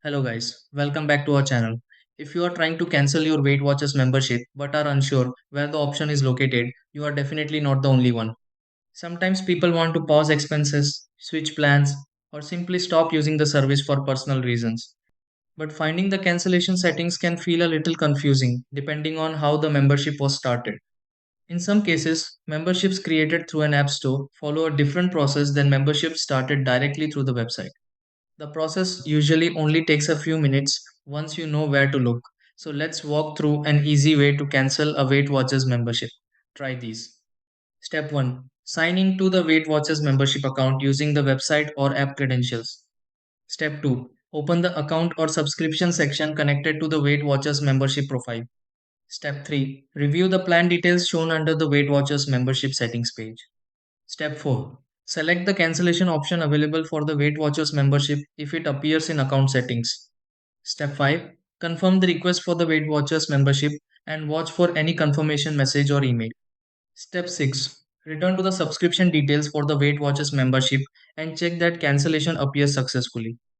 Hello guys, welcome back to our channel. If you are trying to cancel your Weight Watchers membership but are unsure where the option is located, you are definitely not the only one. Sometimes people want to pause expenses, switch plans, or simply stop using the service for personal reasons. But finding the cancellation settings can feel a little confusing depending on how the membership was started. In some cases, memberships created through an app store follow a different process than memberships started directly through the website. The process usually only takes a few minutes once you know where to look. So let's walk through an easy way to cancel a Weight Watchers membership. Try these. Step 1. Sign in to the Weight Watchers membership account using the website or app credentials. Step 2. Open the account or subscription section connected to the Weight Watchers membership profile. Step 3. Review the plan details shown under the Weight Watchers membership settings page. Step 4. Select the cancellation option available for the Weight Watchers membership if it appears in account settings. Step 5. Confirm the request for the Weight Watchers membership and watch for any confirmation message or email. Step 6. Return to the subscription details for the Weight Watchers membership and check that cancellation appears successfully.